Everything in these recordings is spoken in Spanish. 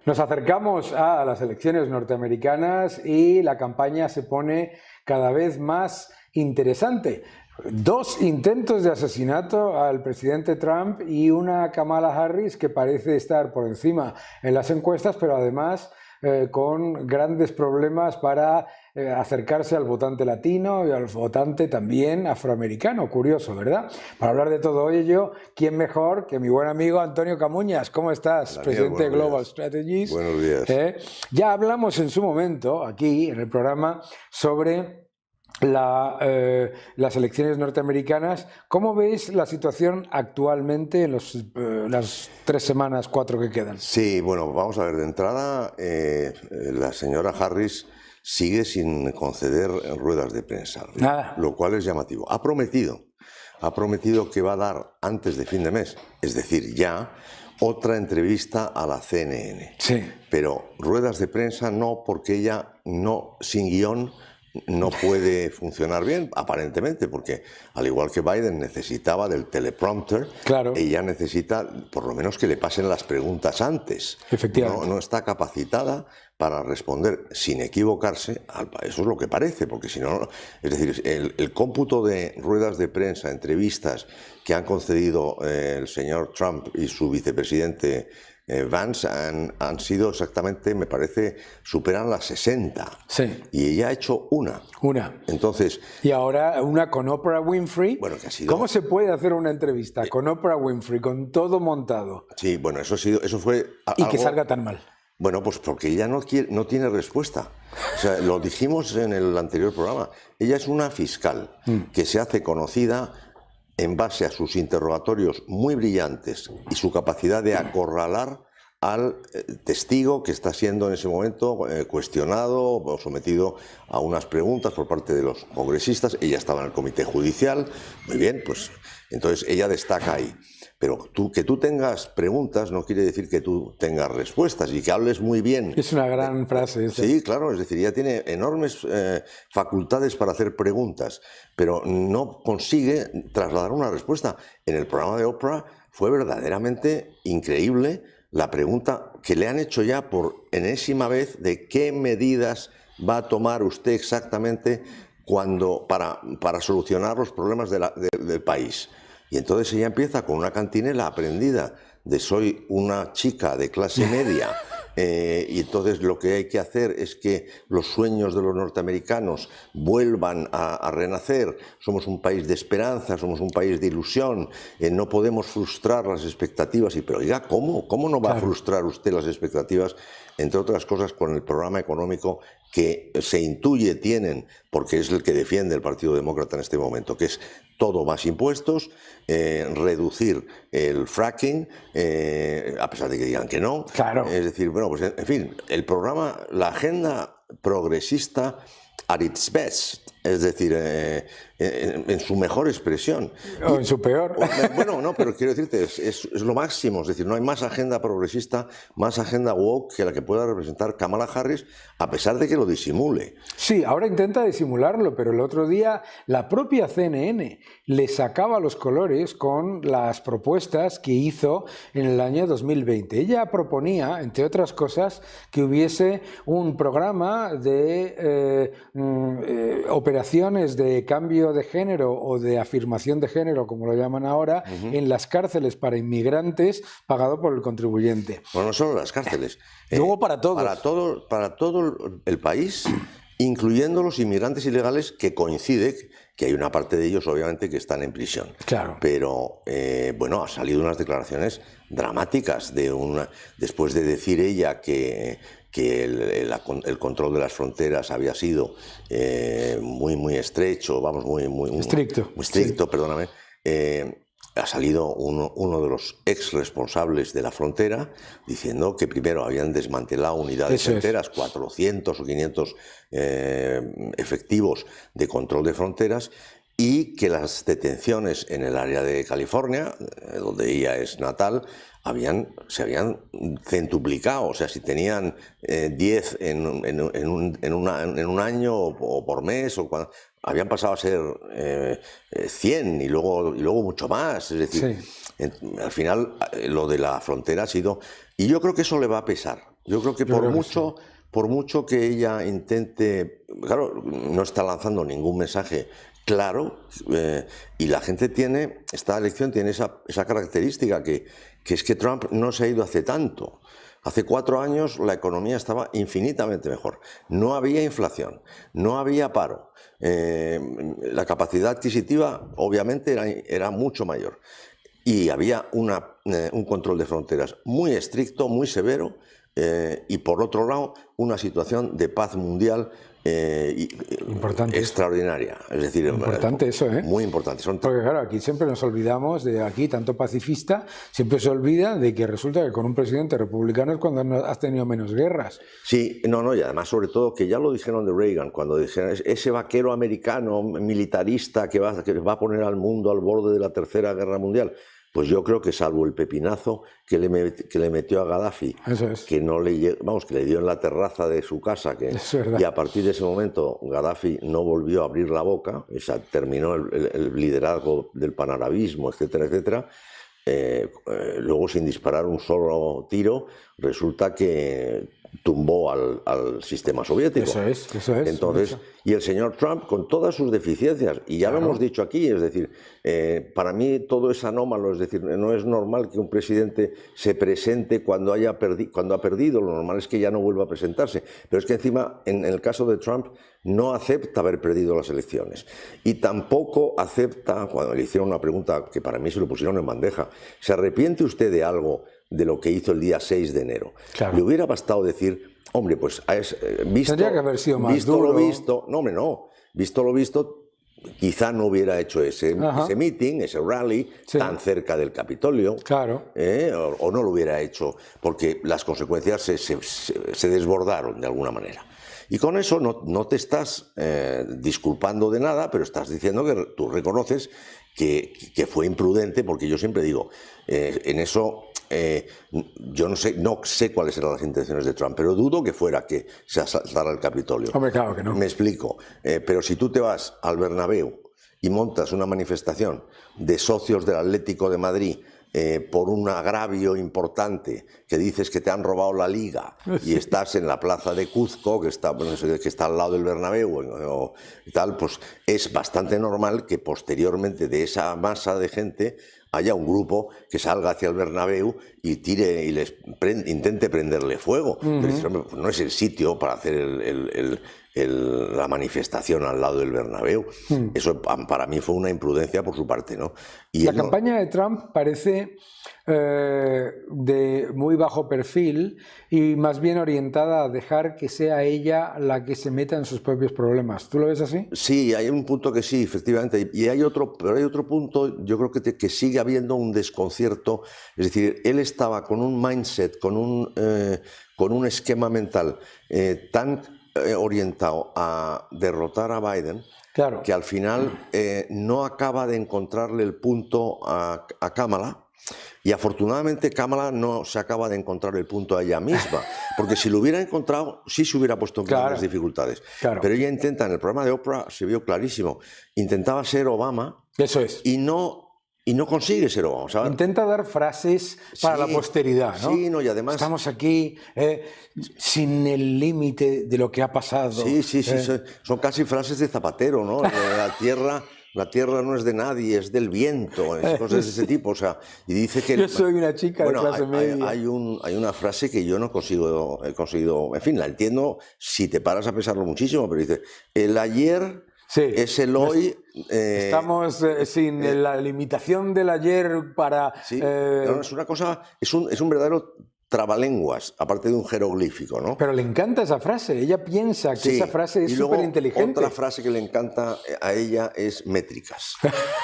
Nos acercamos a las elecciones norteamericanas y la campaña se pone cada vez más interesante. Dos intentos de asesinato al presidente Trump y una Kamala Harris que parece estar por encima en las encuestas, pero además con grandes problemas para acercarse al votante latino y al votante también afroamericano. Curioso, ¿verdad? Para hablar de todo ello, ¿quién mejor que mi buen amigo Antonio Camuñas? ¿Cómo estás, presidente de Global Strategies? Buenos días. Ya hablamos en su momento, aquí en el programa, sobre las elecciones norteamericanas. ¿Cómo veis la situación actualmente en las 3 semanas, 4 que quedan? Sí, bueno, vamos a ver, de entrada, la señora Harris sigue sin conceder ruedas de prensa, Nada. Lo cual es llamativo. Ha prometido que va a dar antes de fin de mes, es decir, ya, otra entrevista a la CNN. Sí. Pero ruedas de prensa no, porque ella no, sin guión, no puede funcionar bien, aparentemente, porque al igual que Biden necesitaba del teleprompter, claro, ella necesita por lo menos que le pasen las preguntas antes. Efectivamente. No está capacitada para responder sin equivocarse, eso es lo que parece, porque si no, es decir, el cómputo de ruedas de prensa, entrevistas que han concedido el señor Trump y su vicepresidente Vance han sido exactamente, me parece, superan las 60. Sí. Y ella ha hecho una. Entonces. Y ahora una con Oprah Winfrey. Bueno, que ha sido. ¿Cómo se puede hacer una entrevista con Oprah Winfrey, con todo montado? Sí, bueno, eso fue. Y que salga tan mal. Bueno, pues porque ella no tiene respuesta. O sea, lo dijimos en el anterior programa. Ella es una fiscal que se hace conocida en base a sus interrogatorios muy brillantes y su capacidad de acorralar al testigo que está siendo en ese momento cuestionado o sometido a unas preguntas por parte de los congresistas. Ella estaba en el comité judicial, muy bien, pues entonces ella destaca ahí. Pero que tú tengas preguntas no quiere decir que tú tengas respuestas y que hables muy bien. Es una gran frase esa. Sí, claro, es decir, ella tiene enormes facultades para hacer preguntas, pero no consigue trasladar una respuesta. En el programa de Oprah fue verdaderamente increíble la pregunta que le han hecho ya por enésima vez de qué medidas va a tomar usted exactamente para solucionar los problemas del país. Y entonces ella empieza con una cantinela aprendida de soy una chica de clase media y entonces lo que hay que hacer es que los sueños de los norteamericanos vuelvan a renacer. Somos un país de esperanza, somos un país de ilusión, no podemos frustrar las expectativas. Pero oiga, ¿cómo no va a frustrar usted las expectativas? Entre otras cosas con el programa económico que se intuye tienen, porque es el que defiende el Partido Demócrata en este momento, que es todo más impuestos, reducir el fracking, a pesar de que digan que no. Claro. Es decir, bueno, pues en fin, el programa, la agenda progresista at its best, es decir, en su mejor expresión. O en su peor. Bueno, no, pero quiero decirte, es lo máximo, es decir, no hay más agenda progresista, más agenda woke que la que pueda representar Kamala Harris, a pesar de que lo disimule. Sí, ahora intenta disimularlo, pero el otro día la propia CNN le sacaba los colores con las propuestas que hizo en el año 2020. Ella proponía, entre otras cosas, que hubiese un programa de operaciones de cambio de género o de afirmación de género, como lo llaman ahora, en las cárceles para inmigrantes pagado por el contribuyente. Bueno, no solo las cárceles. Luego para todos. Para todo el país, incluyendo los inmigrantes ilegales, que coincide que hay una parte de ellos, obviamente, que están en prisión. Claro. Pero, bueno, ha salido unas declaraciones dramáticas después de decir ella que el control de las fronteras había sido muy estrecho, vamos, muy estricto. Muy estricto, sí. Perdóname. Ha salido uno de los ex responsables de la frontera diciendo que primero habían desmantelado unidades enteras, 400 o 500 efectivos de control de fronteras, y que las detenciones en el área de California, donde ella es natal, se habían centuplicado. O sea, si tenían 10 en un año o por mes, habían pasado a ser 100 y luego mucho más. Es decir, al final lo de la frontera ha sido. Y yo creo que eso le va a pesar. Yo creo que Yo creo que sí. por mucho que ella intente, claro, no está lanzando ningún mensaje claro, y la gente tiene, esta elección tiene esa característica que es que Trump no se ha ido hace tanto. Hace 4 años la economía estaba infinitamente mejor. No había inflación, no había paro. La capacidad adquisitiva obviamente era mucho mayor. Y había un control de fronteras muy estricto, muy severo, y por otro lado una situación de paz mundial Importante eso. extraordinaria. Es decir, Importante eso, ¿eh? muy importante. Porque claro, aquí siempre nos olvidamos de aquí, tanto pacifista, siempre se olvida de que resulta que con un presidente republicano es cuando has tenido menos guerras. Sí, no, y además sobre todo que ya lo dijeron de Reagan, cuando dijeron ese vaquero americano militarista que va a poner al mundo al borde de la Tercera Guerra Mundial. Pues yo creo que salvo el pepinazo que le metió a Gaddafi, Eso es. que que le dio en la terraza de su casa, y a partir de ese momento Gaddafi no volvió a abrir la boca, o sea, terminó el liderazgo del panarabismo, etcétera, etcétera. Luego, sin disparar un solo tiro, resulta que tumbó al sistema soviético. Eso es. Entonces, y el señor Trump, con todas sus deficiencias, y ya lo hemos dicho aquí, es decir, para mí todo es anómalo, es decir, no es normal que un presidente se presente cuando ha perdido, lo normal es que ya no vuelva a presentarse, pero es que encima, en el caso de Trump, no acepta haber perdido las elecciones, y tampoco acepta, cuando le hicieron una pregunta que para mí se lo pusieron en bandeja, ¿se arrepiente usted de algo de lo que hizo el día 6 de enero? Claro. Le hubiera bastado decir, hombre, pues tendría que haber sido más duro. Lo visto, no, hombre, no, visto lo visto, quizá no hubiera hecho ese meeting, ese rally, tan cerca del Capitolio. Claro. O no lo hubiera hecho, porque las consecuencias se desbordaron de alguna manera. Y con eso no te estás disculpando de nada, pero estás diciendo que tú reconoces que fue imprudente, porque yo siempre digo, en eso... yo no sé cuáles eran las intenciones de Trump, pero dudo que fuera que se asaltara el Capitolio. Hombre, claro que no. Me explico. Pero si tú te vas al Bernabéu y montas una manifestación de socios del Atlético de Madrid por un agravio importante, que dices que te han robado la liga, y estás en la plaza de Cuzco, que está al lado del Bernabéu, y tal, pues es bastante normal que posteriormente de esa masa de gente haya un grupo que salga hacia el Bernabéu y tire y intente prenderle fuego. Pero, hombre, pues no es el sitio para hacer la manifestación al lado del Bernabéu. Eso para mí fue una imprudencia por su parte, ¿no? Y la campaña de Trump parece de muy bajo perfil y más bien orientada a dejar que sea ella la que se meta en sus propios problemas. ¿Tú lo ves así? Sí, hay un punto que sí, efectivamente, pero hay otro punto, yo creo que sigue habiendo un desconcierto, es decir, él estaba con un mindset, con un esquema mental tan orientado a derrotar a Biden, claro, que al final no acaba de encontrarle el punto a Kamala. Y afortunadamente Kamala no se acaba de encontrar el punto a ella misma, porque si lo hubiera encontrado, sí se hubiera puesto en grandes dificultades. Claro. Pero ella intenta, en el programa de Oprah se vio clarísimo, intentaba ser Obama. Eso es. Y no consigue ser Obama, ¿sabes? Intenta dar frases para la posteridad, ¿no? Sí, y además... Estamos aquí sin el límite de lo que ha pasado. Sí, son casi frases de Zapatero, ¿no? La tierra no es de nadie, es del viento, cosas de ese tipo. O sea, y dice que... Yo soy una chica de clase media. Hay una frase que yo no he conseguido... En fin, la entiendo si te paras a pensarlo muchísimo, pero dice, el ayer es el hoy... Estamos sin la limitación del ayer para... Sí, es una cosa... Es un verdadero trabalenguas, aparte de un jeroglífico, ¿no? Pero le encanta esa frase, ella piensa que esa frase es súper inteligente. Otra frase que le encanta a ella es métricas.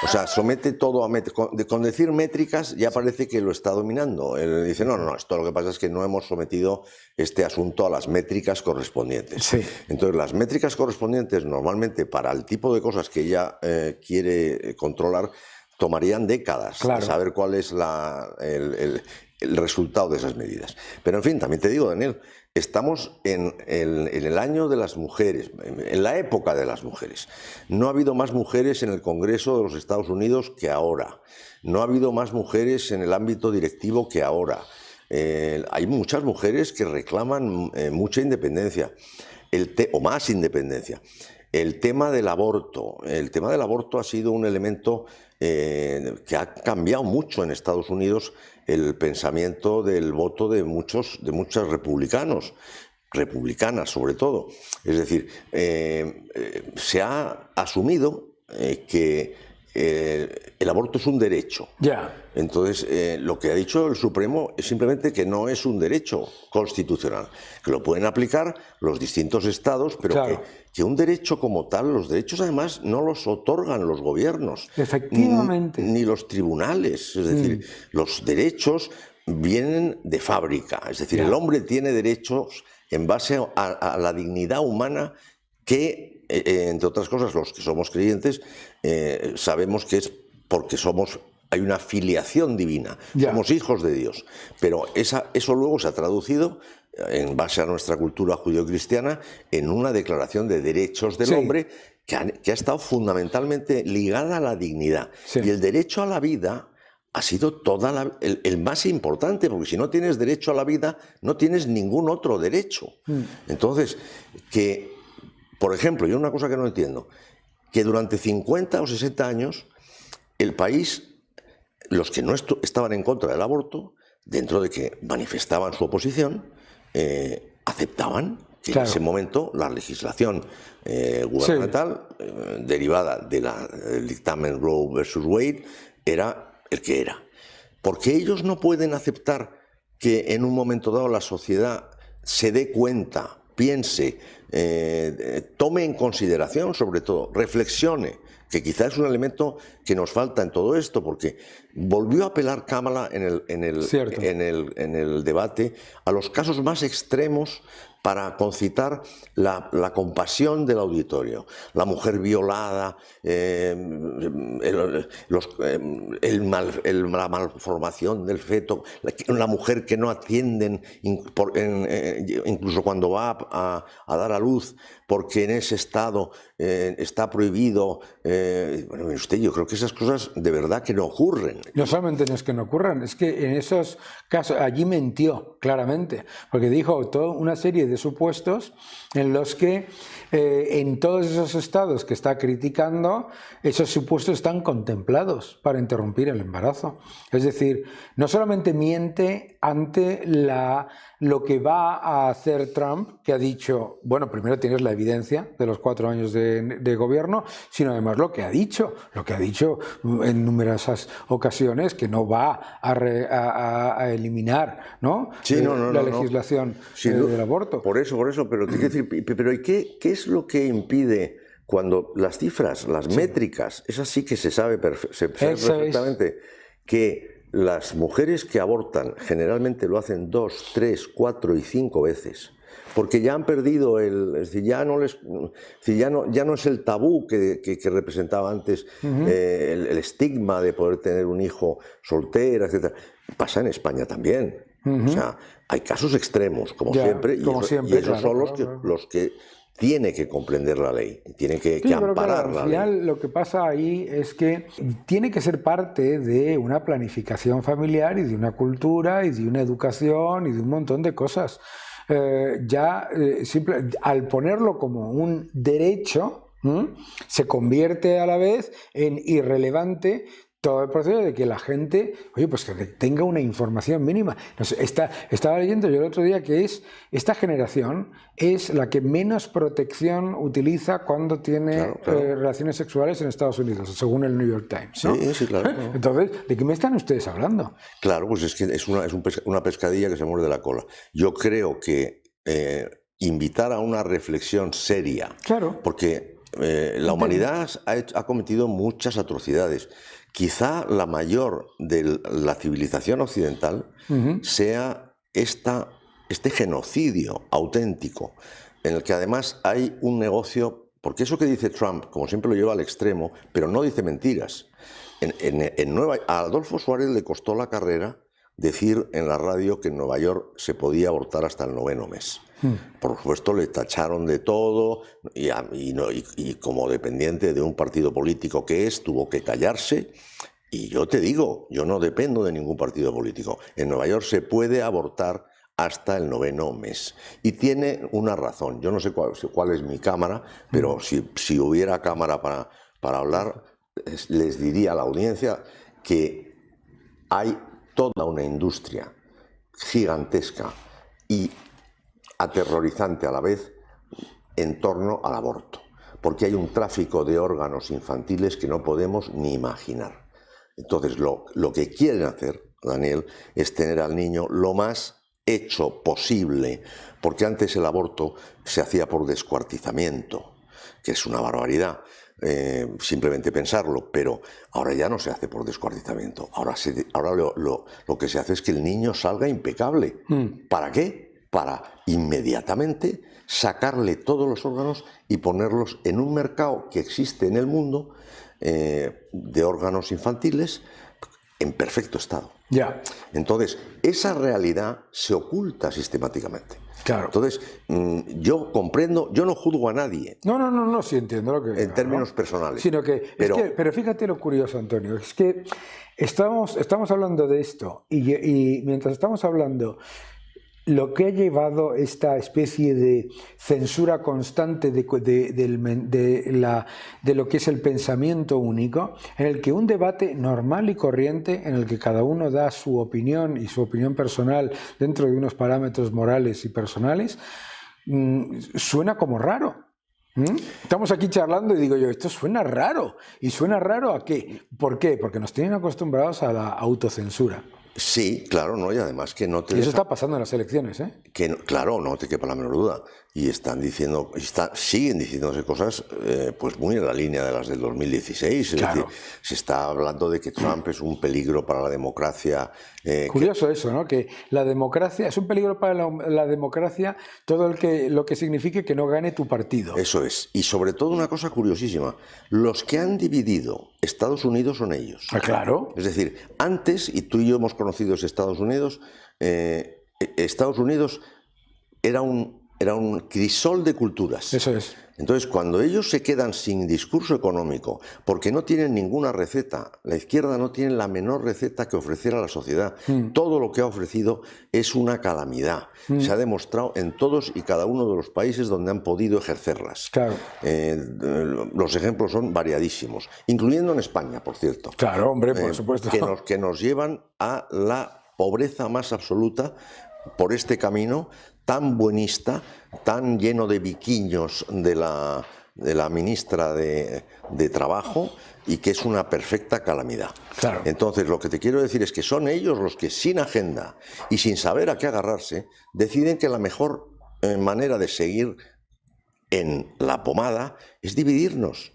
O sea, somete todo a métricas. Con decir métricas ya parece que lo está dominando. Él dice, no, esto lo que pasa es que no hemos sometido este asunto a las métricas correspondientes. Sí. Entonces, las métricas correspondientes normalmente para el tipo de cosas que ella quiere controlar tomarían décadas de saber cuál es el resultado de esas medidas. Pero en fin, también te digo, Daniel, estamos en el año de las mujeres, en la época de las mujeres. No ha habido más mujeres en el Congreso de los Estados Unidos que ahora. No ha habido más mujeres en el ámbito directivo que ahora. hay muchas mujeres que reclaman mucha independencia, o más independencia. El tema del aborto ha sido un elemento que ha cambiado mucho en Estados Unidos el pensamiento del voto de muchos republicanas sobre todo. Es decir, se ha asumido que el aborto es un derecho. Ya. Entonces, lo que ha dicho el Supremo es simplemente que no es un derecho constitucional, que lo pueden aplicar los distintos estados, pero claro, que un derecho como tal, los derechos además no los otorgan los gobiernos, efectivamente, ni los tribunales. Es decir, los derechos vienen de fábrica. Es decir, el hombre tiene derechos en base a la dignidad humana que, entre otras cosas, los que somos creyentes sabemos que es porque hay una filiación divina, somos hijos de Dios, pero eso luego se ha traducido, en base a nuestra cultura judeocristiana, en una declaración de derechos del hombre que ha estado fundamentalmente ligada a la dignidad. Y el derecho a la vida ha sido el más importante, porque si no tienes derecho a la vida, no tienes ningún otro derecho. Entonces, por ejemplo, yo una cosa que no entiendo, que durante 50 o 60 años el país, los que no estaban en contra del aborto, dentro de que manifestaban su oposición, aceptaban que en ese momento la legislación gubernamental derivada del dictamen Roe versus Wade era el que era. Porque ellos no pueden aceptar que en un momento dado la sociedad se dé cuenta, piense, tome en consideración, sobre todo, reflexione, que quizás es un elemento que nos falta en todo esto, porque volvió a apelar Kamala en el debate a los casos más extremos para concitar la compasión del auditorio. La mujer violada, la malformación del feto, la mujer que no atienden incluso cuando va a dar a luz, porque en ese estado está prohibido. Bueno, mire usted, yo creo que esas cosas de verdad que no ocurren. No solamente no es que no ocurran, es que en esos casos allí mintió claramente, porque dijo toda una serie de supuestos en los que en todos esos estados que está criticando, esos supuestos están contemplados para interrumpir el embarazo. Es decir, no solamente miente ante lo que va a hacer Trump, que ha dicho, bueno, primero tienes la evidencia de los 4 años de gobierno, sino además lo que ha dicho en numerosas ocasiones, que no va a eliminar, ¿no? La legislación del aborto. Por eso, pero te quiero decir, pero ¿y qué es lo que impide cuando las cifras, las métricas, esas sí que se sabe perfectamente, que las mujeres que abortan generalmente lo hacen 2, 3, 4 y 5 veces? Porque ya han perdido es decir, ya no es el tabú que representaba antes, el estigma de poder tener un hijo soltera, etc. Pasa en España también. O sea, hay casos extremos, como siempre, y esos son los que tiene que comprender la ley, tiene que amparar la ley. Al final lo que pasa ahí es que tiene que ser parte de una planificación familiar y de una cultura y de una educación y de un montón de cosas. Al ponerlo como un derecho, se convierte a la vez en irrelevante todo el proceso de que la gente, oye, pues que tenga una información mínima. No sé, estaba leyendo yo el otro día que esta generación es la que menos protección utiliza cuando tiene relaciones sexuales en Estados Unidos, según el New York Times, ¿no? Sí, claro. Entonces, ¿de qué me están ustedes hablando? Claro, pues es que es una pescadilla que se muerde la cola. Yo creo que invitar a una reflexión seria, porque la humanidad ha cometido muchas atrocidades. Quizá la mayor de la civilización occidental sea este genocidio auténtico, en el que además hay un negocio, porque eso que dice Trump, como siempre lo lleva al extremo, pero no dice mentiras. A Adolfo Suárez le costó la carrera decir en la radio que en Nueva York se podía abortar hasta el 9º mes. Por supuesto, le tacharon de todo y como dependiente de un partido político tuvo que callarse. Y yo te digo, yo no dependo de ningún partido político. En Nueva York se puede abortar hasta el 9º mes. Y tiene una razón. Yo no sé cuál es mi cámara, pero si hubiera cámara para hablar, les diría a la audiencia que hay toda una industria gigantesca y aterrorizante a la vez en torno al aborto, porque hay un tráfico de órganos infantiles que no podemos ni imaginar. Entonces, lo que quieren hacer, Daniel, es tener al niño lo más hecho posible, porque antes el aborto se hacía por descuartizamiento, que es una barbaridad, simplemente pensarlo, pero ahora ya no se hace por descuartizamiento, ahora lo que se hace es que el niño salga impecable. ¿Para qué? Para inmediatamente sacarle todos los órganos y ponerlos en un mercado que existe en el mundo de órganos infantiles en perfecto estado. Ya. Entonces, esa realidad se oculta sistemáticamente. Claro. Entonces, yo comprendo, yo no juzgo a nadie. No, sí entiendo lo que... En términos personales. Sino pero fíjate lo curioso, Antonio, es que estamos hablando de esto y mientras estamos hablando, lo que ha llevado esta especie de censura constante de lo que es el pensamiento único, en el que un debate normal y corriente, en el que cada uno da su opinión y su opinión personal dentro de unos parámetros morales y personales, suena como raro. Estamos aquí charlando y digo yo, esto suena raro. ¿Y suena raro a qué? ¿Por qué? Porque nos tienen acostumbrados a la autocensura. Sí, claro, ¿no? Y además que no te... Y eso está pasando en las elecciones, ¿eh? Que no, claro, no te quepa la menor duda. Y están diciendo, siguen diciéndose cosas pues muy en la línea de las del 2016. Es decir, se está hablando de que Trump es un peligro para la democracia. Curioso eso, ¿no? Que la democracia es un peligro para la democracia, todo lo que signifique que no gane tu partido. Eso es. Y sobre todo una cosa curiosísima, los que han dividido Estados Unidos son ellos. Ah, claro. Es decir, antes, y tú y yo hemos conocido ese Estados Unidos era un crisol de culturas. Eso es. Entonces, cuando ellos se quedan sin discurso económico, porque no tienen ninguna receta, la izquierda no tiene la menor receta que ofrecer a la sociedad. Todo lo que ha ofrecido es una calamidad. Se ha demostrado en todos y cada uno de los países donde han podido ejercerlas. Claro. Los ejemplos son variadísimos, incluyendo en España, por cierto. Claro, hombre, por supuesto. Que nos llevan a la pobreza más absoluta por este camino tan buenista, tan lleno de biquiños de la ministra de Trabajo, y que es una perfecta calamidad. Claro. Entonces, lo que te quiero decir es que son ellos los que, sin agenda y sin saber a qué agarrarse, deciden que la mejor manera de seguir en la pomada es dividirnos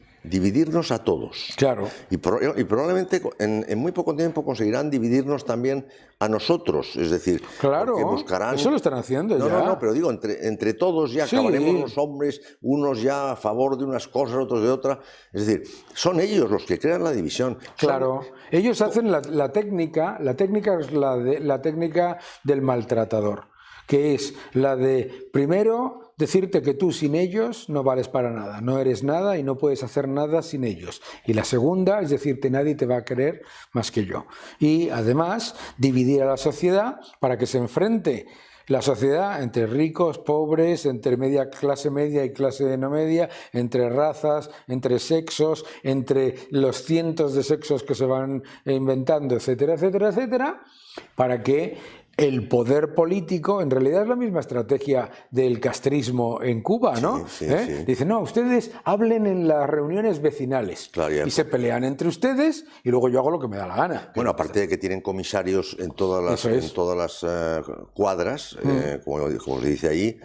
a todos. Claro. Y probablemente en muy poco tiempo conseguirán dividirnos también a nosotros, es decir, claro, buscarán... eso lo están haciendo ya. No, pero digo, entre todos ya acabaremos los hombres, unos ya a favor de unas cosas, otros de otras. Es decir, son ellos los que crean la división. Claro, ellos hacen la técnica es la técnica del maltratador, que es la de, primero, decirte que tú sin ellos no vales para nada, no eres nada y no puedes hacer nada sin ellos. Y la segunda es decirte, nadie te va a querer más que yo. Y además, dividir a la sociedad para que se enfrente la sociedad entre ricos, pobres, entre clase media y clase no media, entre razas, entre sexos, entre los cientos de sexos que se van inventando, etcétera, etcétera, etcétera, para que el poder político, en realidad es la misma estrategia del castrismo en Cuba, ¿no? Sí. Dicen, no, ustedes hablen en las reuniones vecinales, y se pelean entre ustedes y luego yo hago lo que me da la gana. Bueno, aparte de que tienen comisarios en todas las cuadras, como se dice allí,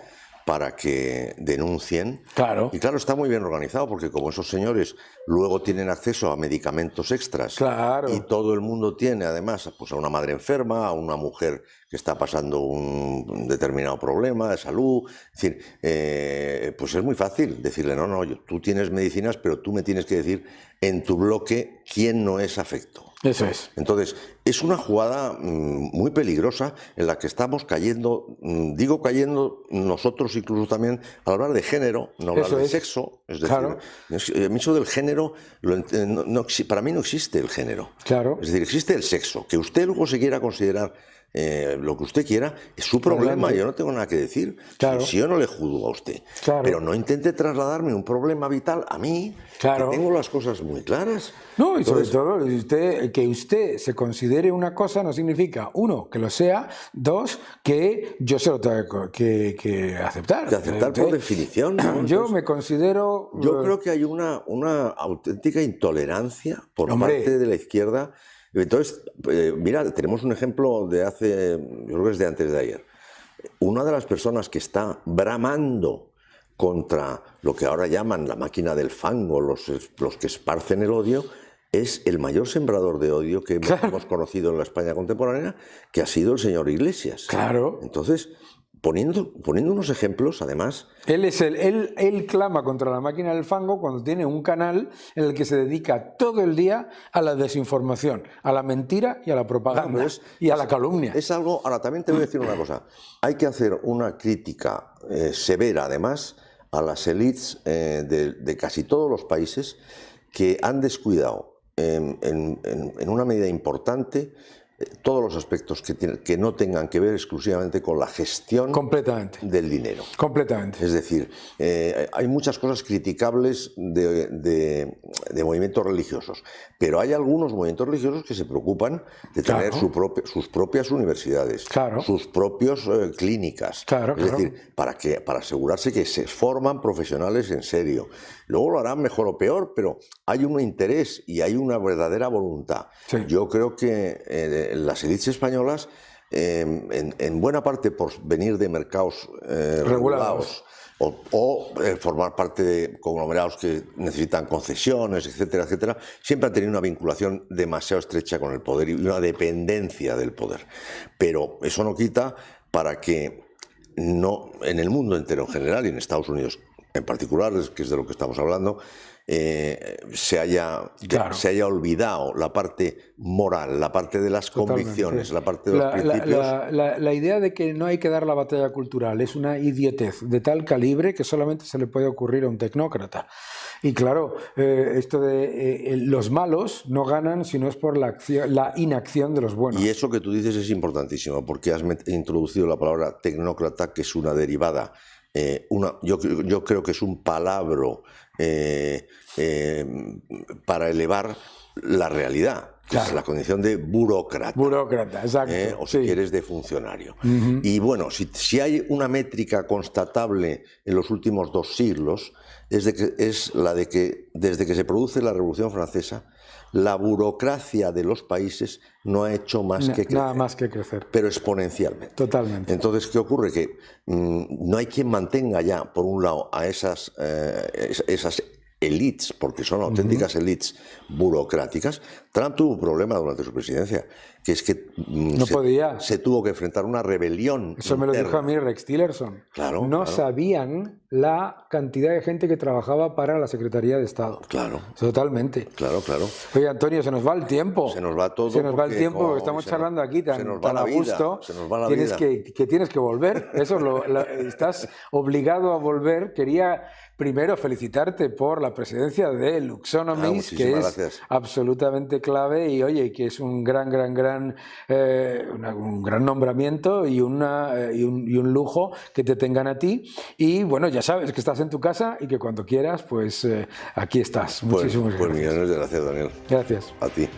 para que denuncien. Claro. Y claro, está muy bien organizado, porque como esos señores luego tienen acceso a medicamentos extras, claro, y todo el mundo tiene además pues a una madre enferma, a una mujer que está pasando un determinado problema de salud. Es decir, pues es muy fácil decirle, no, tú tienes medicinas, pero tú me tienes que decir en tu bloque quién no es afecto. Eso es. Entonces, es una jugada muy peligrosa en la que estamos cayendo, digo cayendo nosotros incluso también al hablar de género, no hablar de sexo. Es decir, claro. Eso del género, para mí no existe el género. Claro. Es decir, existe el sexo. Que usted luego se quiera considerar lo que usted quiera, es su problema. Adelante. Yo no tengo nada que decir. Claro. Si yo no le juzgo a usted. Claro. Pero no intente trasladarme un problema vital a mí, claro. que tengo las cosas muy claras. No, y sobre todo, que usted se considere una cosa no significa, uno, que lo sea, dos, que yo se lo tengo que aceptar. Que aceptar por definición, ¿no? Yo entonces, me considero... Yo creo que hay una auténtica intolerancia por parte de la izquierda. Entonces, mira, tenemos un ejemplo de hace, yo creo que es de antes de ayer. Una de las personas que está bramando contra lo que ahora llaman la máquina del fango, los que esparcen el odio, es el mayor sembrador de odio que hemos conocido en la España contemporánea, que ha sido el señor Iglesias. Claro. Entonces, poniendo unos ejemplos, además... Él clama contra la máquina del fango cuando tiene un canal en el que se dedica todo el día a la desinformación, a la mentira y a la propaganda, y a la calumnia. Es algo... Ahora, también te voy a decir una cosa. Hay que hacer una crítica severa, además, a las élites de casi todos los países que han descuidado en una medida importante todos los aspectos que no tengan que ver exclusivamente con la gestión del dinero. Completamente. Es decir, hay muchas cosas criticables de movimientos religiosos, pero hay algunos movimientos religiosos que se preocupan de tener sus propias universidades, sus propias clínicas. Es decir, para asegurarse que se forman profesionales en serio. Luego lo harán mejor o peor, pero hay un interés y hay una verdadera voluntad. Sí. Yo creo que las élites españolas, en buena parte por venir de mercados regulados o formar parte de conglomerados que necesitan concesiones, etcétera, etcétera, siempre han tenido una vinculación demasiado estrecha con el poder y una dependencia del poder. Pero eso no quita para que no, en el mundo entero en general y en Estados Unidos en particular, que es de lo que estamos hablando, se haya olvidado la parte moral, la parte de las convicciones, la parte de los principios. La idea de que no hay que dar la batalla cultural es una idiotez de tal calibre que solamente se le puede ocurrir a un tecnócrata. Y claro, esto de los malos no ganan si no es por la inacción de los buenos. Y eso que tú dices es importantísimo, porque has introducido la palabra tecnócrata, que es una derivada. Yo creo que es un palabro para elevar la realidad, que es la condición de burócrata. Burócrata, exacto. O si quieres, de funcionario. Y bueno, si hay una métrica constatable en los últimos 2 siglos, es la de que desde que se produce la Revolución Francesa, la burocracia de los países no ha hecho más que crecer. Nada más que crecer. Pero exponencialmente. Totalmente. Entonces, ¿qué ocurre? Que no hay quien mantenga ya, por un lado, a esas élites, porque son auténticas élites burocráticas. Trump tuvo un problema durante su presidencia, que es que se tuvo que enfrentar a una rebelión Eso interna. Me lo dijo a mí Rex Tillerson. No sabían la cantidad de gente que trabajaba para la Secretaría de Estado. Totalmente. Claro. Oye, Antonio, se nos va el tiempo. Se nos va todo. Se nos va el tiempo, porque estamos charlando aquí tan a gusto. Se nos va la vida. Tienes que volver. Eso estás obligado a volver. Quería primero felicitarte por la presidencia de Luxonomies, que es absolutamente clave y oye, que es un gran nombramiento y un lujo que te tengan a ti. Y bueno, ya sabes que estás en tu casa y que cuando quieras, pues aquí estás. Muchísimas gracias. Millones de gracias, Daniel. Gracias. A ti.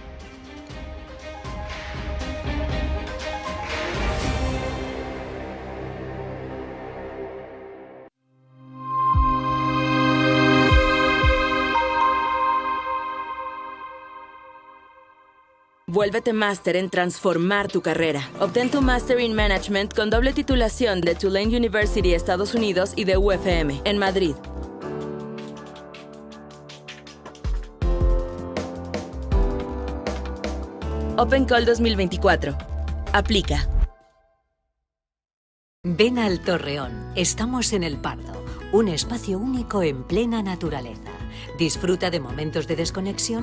Vuélvete máster en transformar tu carrera. Obtén tu Master in Management con doble titulación de Tulane University, Estados Unidos, y de UFM, en Madrid. Open Call 2024. Aplica. Ven al Torreón. Estamos en El Pardo, un espacio único en plena naturaleza. Disfruta de momentos de desconexión